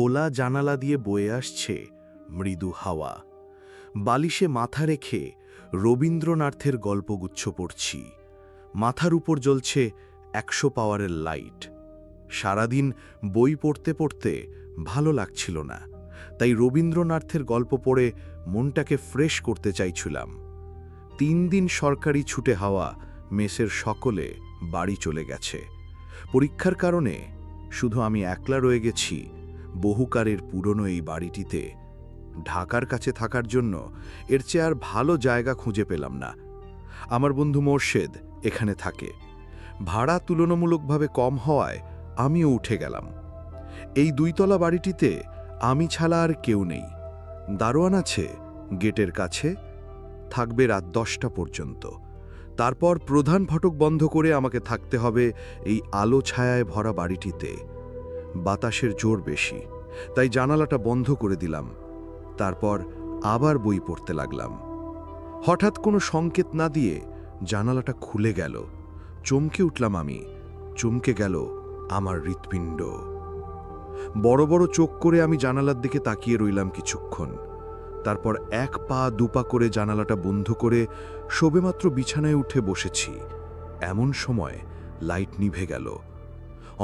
খোলা জানালা দিয়ে বয়ে আসছে মৃদু হাওয়া। বালিশে মাথা রেখে রবীন্দ্রনাথের গল্পগুচ্ছ পড়ছি। মাথার উপর জ্বলছে 100 পাওয়ারের লাইট। সারাদিন বই পড়তে পড়তে ভালো লাগছিল না, তাই রবীন্দ্রনাথের গল্প পড়ে মনটাকে ফ্রেশ করতে চাইছিলাম। 3 দিন সরকারি ছুটে হওয়া মেসের সকলে বাড়ি চলে গেছে। পরীক্ষার কারণে শুধু আমি একলা রয়ে গেছি বহুকারের পুরনো এই বাড়িটিতে। ঢাকার কাছে থাকার জন্য এর চেয়ে আর ভালো জায়গা খুঁজে পেলাম না। আমার বন্ধু মোর্শেদ এখানে থাকে। ভাড়া তুলনামূলকভাবে কম হওয়ায় আমিও উঠে গেলাম। এই 2 তলা বাড়িটিতে আমি ছাড়া আর কেউ নেই। দারোয়ান আছে গেটের কাছে, থাকবে রাত 10টা পর্যন্ত। তারপর প্রধান ফটক বন্ধ করে আমাকে থাকতে হবে এই আলো ছায়ায় ভরা বাড়িটিতে। বাতাসের জোর বেশি, তাই জানালাটা বন্ধ করে দিলাম। তারপর আবার বই পড়তে লাগলাম। হঠাৎ কোনো সংকেত না দিয়ে জানালাটা খুলে গেল। চমকে উঠলাম আমি, চমকে গেল আমার হৃৎপিণ্ড। বড় বড় চোখ করে আমি জানালার দিকে তাকিয়ে রইলাম কিছুক্ষণ। তারপর 1 পা 2 পা করে জানালাটা বন্ধ করে সবেমাত্র বিছানায় উঠে বসেছি। এমন সময় লাইট নিভে গেল।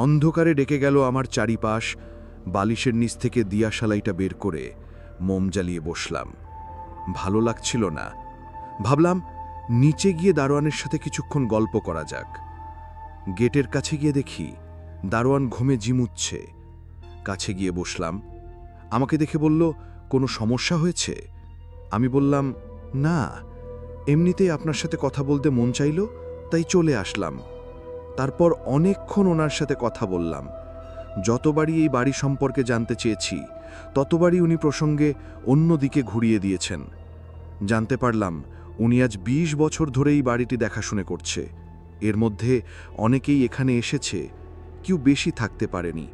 অন্ধকারে ডেকে গেল আমার চারিপাশ। বালিশের নিচ থেকে দিয়াশালাইটা বের করে মোম জ্বালিয়ে বসলাম। ভালো লাগছিল না। ভাবলাম নিচে গিয়ে দারোয়ানের সাথে কিছুক্ষণ গল্প করা যাক। গেটের কাছে গিয়ে দেখি দারোয়ান ঘুমে জিমুচ্ছে। কাছে গিয়ে বসলাম। আমাকে দেখে বলল, কোনো সমস্যা হয়েছে? আমি বললাম, না, এমনিতেই আপনার সাথে কথা বলতে মন চাইল, তাই চলে আসলাম। তারপর অনেকক্ষণ ওনার সাথে কথা বললাম। যতবারই এই বাড়ি সম্পর্কে জানতে চেয়েছি, ততবারই উনি প্রসঙ্গে অন্যদিকে ঘুরিয়ে দিয়েছেন। জানতে পারলাম উনি আজ 20 বছর ধরে এই বাড়িটি দেখাশুনে করছে। এর মধ্যে অনেকেই এখানে এসেছে, কেউ বেশি থাকতে পারেনি,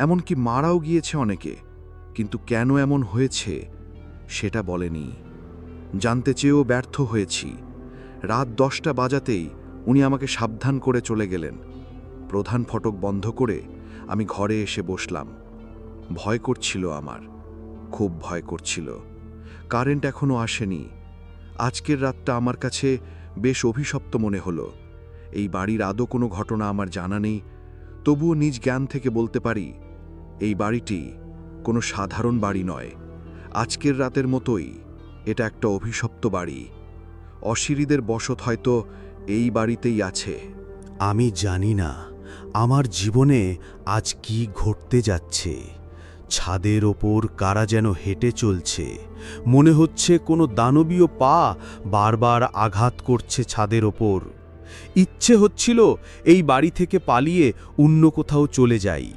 এমনকি মারাও গিয়েছে অনেকে। কিন্তু কেন এমন হয়েছে সেটা বলেনি। জানতে চেয়েও ব্যর্থ হয়েছি। রাত 10টা বাজাতেই উনি আমাকে সাবধান করে চলে গেলেন। প্রধান ফটক বন্ধ করে আমি ঘরে এসে বসলাম। ভয় করছিল আমার, খুব ভয় করছিল। কারেন্ট এখনো আসেনি। আজকের রাতটা আমার কাছে বেশ অভিশপ্ত মনে হলো। এই বাড়ির আদৌ কোনো ঘটনা আমার জানা নেই, তবুও নিজ জ্ঞান থেকে বলতে পারি এই বাড়িটি কোনো সাধারণ বাড়ি নয়। আজকের রাতের মতোই এটা একটা অভিশপ্ত বাড়ি। অশিরিদের বসত হয়তো এই বাড়িতেই আছে। আমি জানি না আমার জীবনে আজ কি ঘটতে যাচ্ছে। ছাদের ওপর কারা যেন হেঁটে চলছে। মনে হচ্ছে কোনো দানবীয় পা বারবার আঘাত করছে ছাদের ওপর। ইচ্ছে হচ্ছিল এই বাড়ি থেকে পালিয়ে অন্য কোথাও চলে যাই,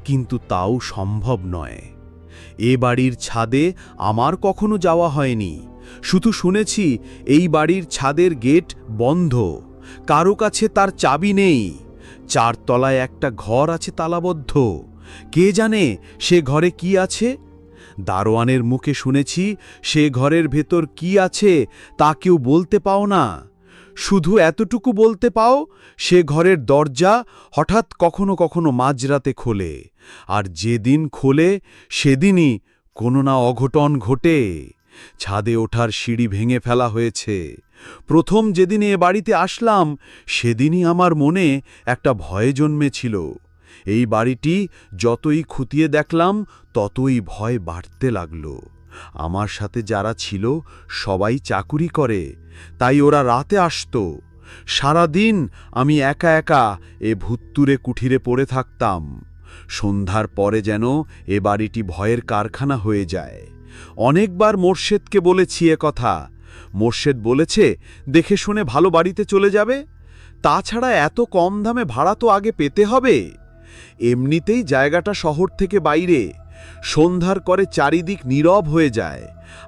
কিন্তু তাও সম্ভব নয়। এ বাড়ির ছাদে আমার কখনো যাওয়া হয়নি। শুধু শুনেছি এই বাড়ির ছাদের গেট বন্ধ, কারো কাছে তার চাবি নেই। 4 তলায় একটা ঘর আছে তালাবদ্ধ। কে জানে সে ঘরে কি আছে? দারোয়ানের মুখে শুনেছি সে ঘরের ভেতর কি আছে তা কেউ বলতে পাও না। শুধু এতটুকু বলতে পাও, সে ঘরের দরজা হঠাৎ কখনো কখনো মাঝরাতে খোলে, আর যেদিন খোলে সেদিনই কোনো না অঘটন ঘটে। ছাদে ওঠার সিঁড়ি ভেঙে ফেলা হয়েছে। প্রথম যেদিন এ বাড়িতে আসলাম সেদিনই আমার মনে একটা ভয় জন্মেছিল। এই বাড়িটি যতই খুঁটিয়ে দেখলাম ততই ভয় বাড়তে লাগলো। আমার সাথে যারা ছিল সবাই চাকুরি করে, তাই ওরা রাতে আসতো। সারাদিন আমি একা একা এ ভুত্তুরে কুঠিরে পড়ে থাকতাম। সন্ধ্যার পরে যেন এ বাড়িটি ভয়ের কারখানা হয়ে যায়। অনেকবার মোর্শেদকে বলেছি এ কথা। মোর্শেদ বলেছে দেখে শুনে ভালো বাড়িতে চলে যাবে। তাছাড়া এত কম দামে ভাড়া তো আগে পেতে হবে। এমনিতেই জায়গাটা শহর থেকে বাইরে। সন্ধ্যার করে চারিদিক নীরব হয়ে যায়।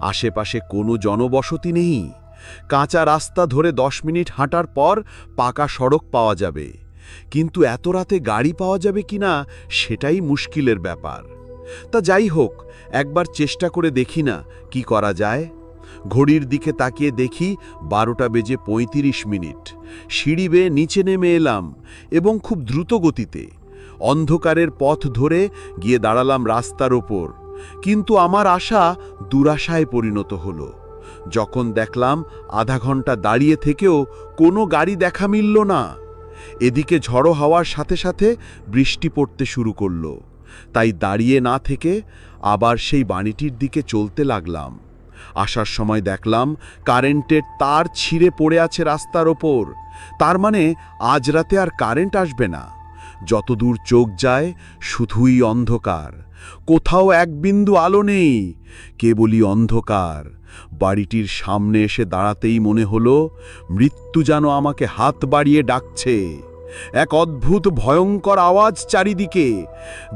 আশেপাশে কোনো জনবসতি নেই। কাঁচা রাস্তা ধরে 10 মিনিট হাঁটার পর পাকা সড়ক পাওয়া যাবে, কিন্তু এত রাতে গাড়ি পাওয়া যাবে কিনা সেটাই মুশকিলের ব্যাপার। তা যাই হোক, একবার চেষ্টা করে দেখি না কি করা যায়। ঘড়ির দিকে তাকিয়ে দেখি 12টা বেজে 35 মিনিট। সিঁড়ি বেয়ে নিচে নেমে এলাম এবং খুব দ্রুত গতিতে। অন্ধকারের পথ ধরে গিয়ে দাঁড়ালাম রাস্তার ওপর, কিন্তু আমার আশা দুরাশায় পরিণত হলো। যখন দেখলাম আধা ঘন্টা দাঁড়িয়ে থেকেও কোনো গাড়ি দেখা মিলল না। এদিকে ঝড়ো হাওয়ার সাথে সাথে বৃষ্টি পড়তে শুরু করলো, তাই দাঁড়িয়ে না থেকে আবার সেই বাড়িটির দিকে চলতে লাগলাম। আসার সময় দেখলাম কারেন্টের তার ছিঁড়ে পড়ে আছে রাস্তার ওপর। তার মানে আজ রাতে আর কারেন্ট আসবে না। যতদূর চোখ যায় শুধুই অন্ধকার, কোথাও এক বিন্দু আলো নেই, কেবলই অন্ধকার। বাড়িটির সামনে এসে দাঁড়াতেই মনে হলো মৃত্যু যেন আমাকে হাত বাড়িয়ে ডাকছে। এক অদ্ভুত ভয়ঙ্কর আওয়াজ চারিদিকে,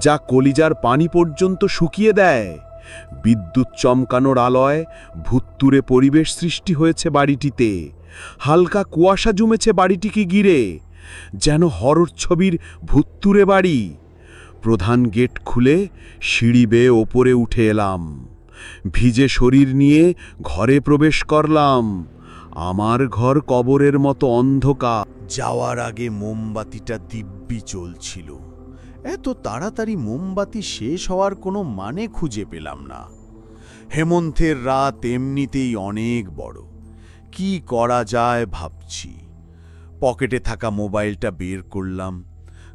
যা কলিজার পানি পর্যন্ত শুকিয়ে দেয়। বিদ্যুৎ চমকানোর আলোয় ভুত্তুরে পরিবেশ সৃষ্টি হয়েছে বাড়িটিতে। হালকা কুয়াশা জমেছে বাড়িটিকে ঘিরে, যেন হরর ছবির ভুত্তুরে বাড়ি। প্রধান গেট খুলে সিঁড়ি বেয়ে ওপরে উঠে এলাম। ভিজে শরীর নিয়ে ঘরে প্রবেশ করলাম। আমার ঘর কবরের মতো অন্ধকার। যাওয়ার আগে মোমবাতিটা দিব্যি জ্বলছিল। এত তাড়াতাড়ি মোমবাতি শেষ হওয়ার কোনো মানে খুঁজে পেলাম না। হেমন্তের রাত এমনিতেই অনেক বড়। কি করা যায় ভাবছি। পকেটে থাকা মোবাইলটা বের করলাম।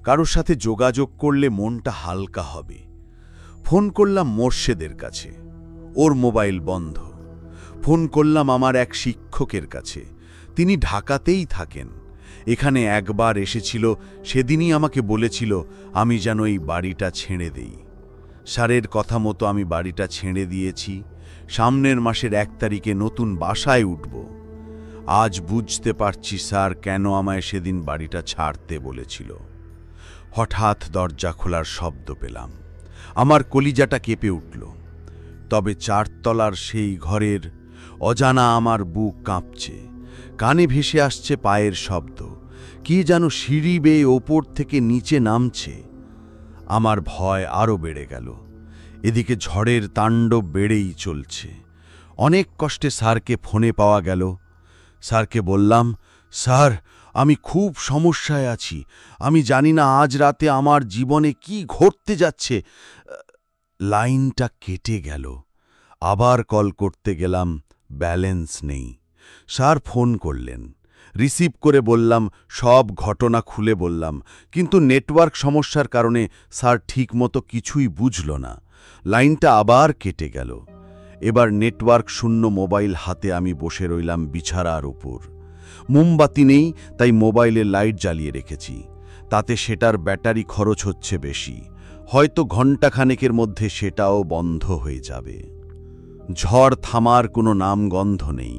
কারোর সাথে যোগাযোগ করলে মনটা হালকা হবে। ফোন করলাম মোর্শেদের কাছে, ওর মোবাইল বন্ধ। ফোন করলাম আমার এক শিক্ষকের কাছে, তিনি ঢাকাতেই থাকেন। এখানে একবার এসেছিল, সেদিনই আমাকে বলেছিল আমি যেন এই বাড়িটা ছেড়ে দেই। স্যারের কথা মতো আমি বাড়িটা ছেড়ে দিয়েছি। সামনের মাসের 1 তারিখে নতুন বাসায় উঠব। আজ বুঝতে পারছি স্যার কেন আমায় সেদিন বাড়িটা ছাড়তে বলেছিল। হঠাৎ দরজা খোলার শব্দ পেলাম। আমার কলিজাটা কেঁপে উঠল। তবে 4 তলার সেই ঘরের অজানা আমার বুক কাঁপছে। কানে ভেসে আসছে পায়ের শব্দ, কি যেন সিঁড়ি বেয়ে ওপর থেকে নিচে নামছে। আমার ভয় আরও বেড়ে গেল। এদিকে ঝড়ের তাণ্ডব বেড়েই চলছে। অনেক কষ্টে স্যারকে ফোনে পাওয়া গেল। স্যারকে বললাম, স্যার আমি খুব সমস্যায় আছি, আমি জানি না আজ রাতে আমার জীবনে কি ঘটতে যাচ্ছে। লাইনটা কেটে গেল। আবার কল করতে গেলাম, ব্যালেন্স নেই। স্যার ফোন করলেন, রিসিভ করে বললাম, সব ঘটনা খুলে বললাম, কিন্তু নেটওয়ার্ক সমস্যার কারণে স্যার ঠিকমতো কিছুই বুঝল না। লাইনটা আবার কেটে গেল। এবার নেটওয়ার্ক শূন্য মোবাইল হাতে আমি বসে রইলাম বিছানার উপর। মোমবাতি নেই, তাই মোবাইলে লাইট জ্বালিয়ে রেখেছি। তাতে সেটার ব্যাটারি খরচ হচ্ছে বেশি। হয়তো ঘণ্টাখানেকের মধ্যে সেটাও বন্ধ হয়ে যাবে। ঝড় থামার কোনো নামগন্ধ নেই।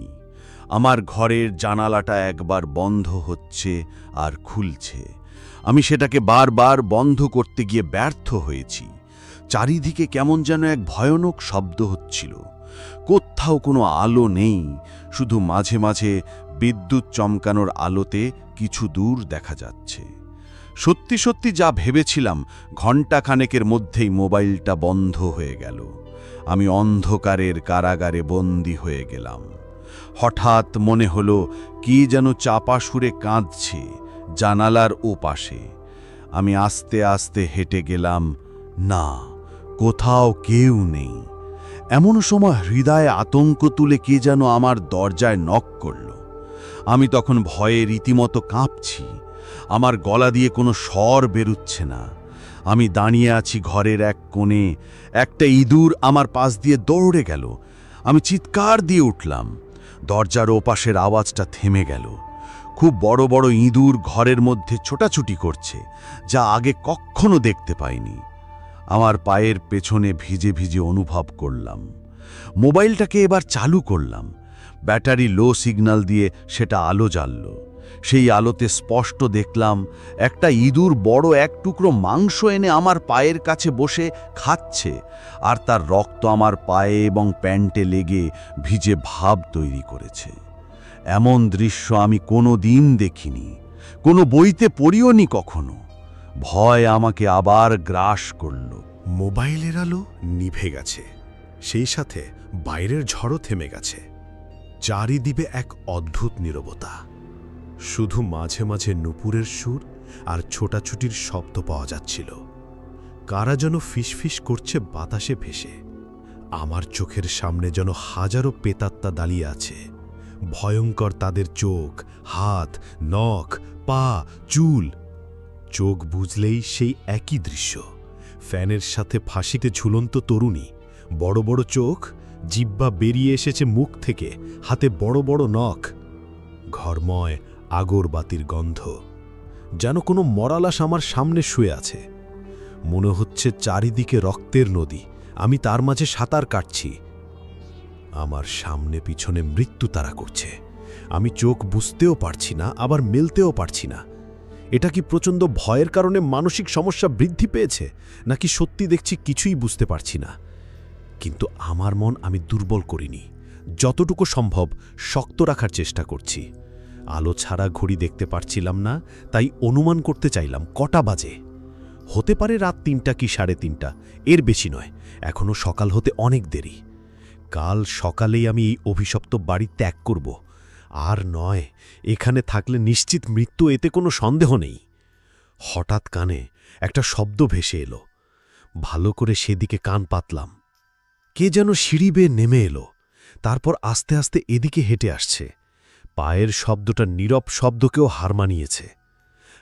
আমার ঘরের জানালাটা একবার বন্ধ হচ্ছে আর খুলছে। আমি সেটাকে বারবার বন্ধ করতে গিয়ে ব্যর্থ হয়েছি। চারিদিকে কেমন যেন এক ভয়ানক শব্দ হচ্ছিল। কোথাও কোনো আলো নেই, শুধু মাঝে মাঝে বিদ্যুৎ চমকানোর আলোতে কিছু দূর দেখা যাচ্ছে। সত্যি সত্যি যা ভেবেছিলাম, ঘণ্টাখানেকের মধ্যেই মোবাইলটা বন্ধ হয়ে গেল। আমি অন্ধকারের কারাগারে বন্দী হয়ে গেলাম। হঠাৎ মনে হলো কি যেন চাপা সুরে কাঁদছে জানালার ওপাশে। আমি আস্তে আস্তে হেঁটে গেলাম। না, কোথাও কেউ নেই। এমন সময় হৃদয়ে আতঙ্ক তুলে কে যেন আমার দরজায় নক করল। আমি তখন ভয়ে রীতিমতো কাঁপছি। আমার গলা দিয়ে কোনো স্বর বেরুচ্ছে না। আমি দাঁড়িয়ে আছি ঘরের এক কোণে। একটা ইঁদুর আমার পাশ দিয়ে দৌড়ে গেল। আমি চিৎকার দিয়ে উঠলাম। দরজার ওপাশের আওয়াজটা থেমে গেল। খুব বড় বড় ইঁদুর ঘরের মধ্যে ছোটাছুটি করছে, যা আগে কখনো দেখতে পাইনি। আমার পায়ের পেছনে ভিজে ভিজে অনুভব করলাম। মোবাইলটাকে এবার চালু করলাম। ব্যাটারি লো সিগন্যাল দিয়ে সেটা আলো জ্বালল। সেই আলোতে স্পষ্ট দেখলাম একটা ইঁদুর বড় এক টুকরো মাংস এনে আমার পায়ের কাছে বসে খাচ্ছে, আর তার রক্ত আমার পায়ে এবং প্যান্টে লেগে ভিজে ভাব তৈরি করেছে। এমন দৃশ্য আমি কোনো দিন দেখিনি, কোনো বইতে পড়িওনি কখনো। ভয় আমাকে আবার গ্রাস করল। মোবাইলের আলো নিভে গেছে, সেই সাথে বাইরের ঝড়ও থেমে গেছে। চারিদিকে এক অদ্ভুত নীরবতা। শুধু মাঝে মাঝে নুপুরের সুর আর ছোটাছুটির শব্দ পাওয়া যাচ্ছিল। কারা যেন ফিসফিস করছে বাতাসে ভেসে। আমার চোখের সামনে যেন হাজারো প্রেতাত্মা দাঁড়িয়ে আছে। ভয়ঙ্কর তাদের চোখ, হাত, নখ, পা, চুল। চোখ বুঝলেই সেই একই দৃশ্য। ফ্যানের সাথে ফাঁসিতে ঝুলন্ত তরুণী, বড় বড় চোখ, জিহ্বা বেরিয়ে এসেছে মুখ থেকে, হাতে বড় বড় নখ। ঘরময় আগরবাতির গন্ধ। যেন কোনো মরালাশ আমার সামনে শুয়ে আছে। মনে হচ্ছে চারিদিকে রক্তের নদী, আমি তার মাঝে সাঁতার কাটছি। আমার সামনে পিছনে মৃত্যু তাড়া করছে। আমি চোখ বুঝতেও পারছি না, আবার মেলতেও পারছি না। এটা কি প্রচণ্ড ভয়ের কারণে মানসিক সমস্যা বৃদ্ধি পেয়েছে, নাকি সত্যি দেখছি কিছুই বুঝতে পারছি না। কিন্তু আমার মন আমি দুর্বল করিনি। যতটুকু সম্ভব শক্ত রাখার চেষ্টা করছি। আলো ছাড়া ঘড়ি দেখতে পারছিলাম না, তাই অনুমান করতে চাইলাম কটা বাজে। হতে পারে রাত ৩টা কি ৩:৩০, এর বেশি নয়। এখনও সকাল হতে অনেক দেরি। কাল সকালেই আমি এই অভিশপ্ত বাড়ি ত্যাগ করব। আর নয়, এখানে থাকলে নিশ্চিত মৃত্যু, এতে কোনো সন্দেহ নেই। হঠাৎ কানে একটা শব্দ ভেসে এলো। ভালো করে সেদিকে কান পাতলাম। কে যেন সিঁড়ি বেয়ে নেমে এলো, তারপর আস্তে আস্তে এদিকে হেঁটে আসছে। পায়ের শব্দটা নীরব শব্দকেও হার মানিয়েছে।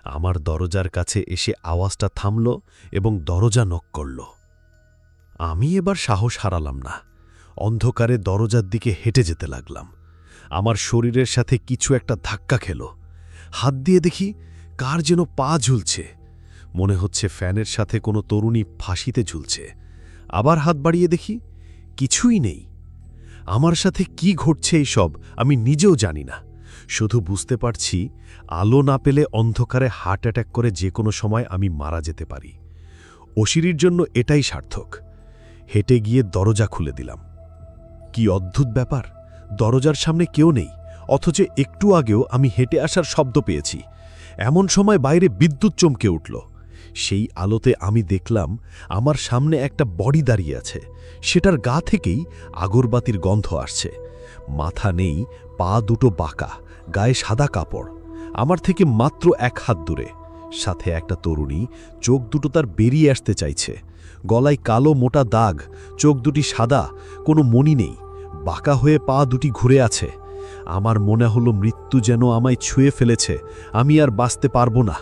আমার দরজার কাছে এসে আওয়াজটা থামল এবং দরজা নক করল। আমি এবার সাহস হারালাম না। অন্ধকারে দরজার দিকে হেঁটে যেতে লাগলাম। আমার শরীরের সাথে কিছু একটা ধাক্কা খেল। হাত দিয়ে দেখি কার যেন পা ঝুলছে। মনে হচ্ছে ফ্যানের সাথে কোনো তরুণী ফাঁসিতে ঝুলছে। আবার হাত বাড়িয়ে দেখি কিছুই নেই। আমার সাথে কি ঘটছে এইসব আমি নিজেও জানি না। শুধু বুঝতে পারছি আলো না পেলে অন্ধকারে হার্ট অ্যাটাক করে যে কোনো সময় আমি মারা যেতে পারি। অশিরির জন্য এটাই সার্থক। হেঁটে গিয়ে দরজা খুলে দিলাম। কি অদ্ভুত ব্যাপার, দরজার সামনে কেউ নেই, অথচ একটু আগেও আমি হেঁটে আসার শব্দ পেয়েছি। এমন সময় বাইরে বিদ্যুৎ চমকে উঠল। সেই আলোতে আমি দেখলাম আমার সামনে একটা বডি দাঁড়িয়ে আছে। সেটার গা থেকেই আগরবাতির গন্ধ আসছে। মাথা নেই, পা দুটো বাঁকা, গায়ে সাদা কাপড়। আমার থেকে মাত্র ১ হাত দূরে। সাথে একটা তরুণী, চোখ দুটো তার বেরিয়ে আসতে চাইছে। গলায় কালো মোটা দাগ, চোখ দুটি সাদা, কোনো মণি নেই, বাঁকা হয়ে পা দুটি ঘুরে আছে। আমার মনে হলো মৃত্যু যেন আমায় ছুঁয়ে ফেলেছে। আমি আর বাঁচতে পারবো না।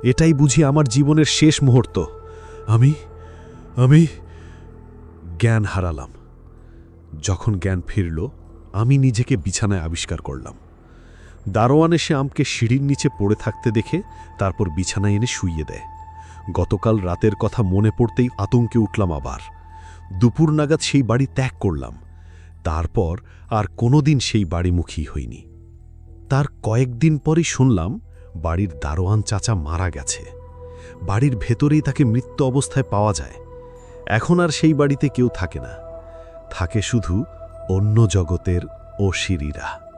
এটাই বুঝি আমার জীবনের শেষ মুহূর্ত। আমি জ্ঞান হারালাম। যখন জ্ঞান ফিরল, আমি নিজেকে বিছানায় আবিষ্কার করলাম। দারোয়ান এসে আমাকে সিঁড়ির নিচে পড়ে থাকতে দেখে তারপর বিছানায় এনে শুইয়ে দেয়। গতকাল রাতের কথা মনে পড়তেই আতঙ্কে উঠলাম আবার। দুপুর নাগাদ সেই বাড়ি ত্যাগ করলাম। তারপর আর কোনোদিন সেই বাড়িমুখী হইনি। তার কয়েকদিন পরই শুনলাম বাড়ির দারোয়ান চাচা মারা গেছে। বাড়ির ভেতরেই তাকে মৃত্যু অবস্থায় পাওয়া যায়। এখন আর সেই বাড়িতে কেউ থাকে না, থাকে শুধু অন্য জগতের অশিরীরা।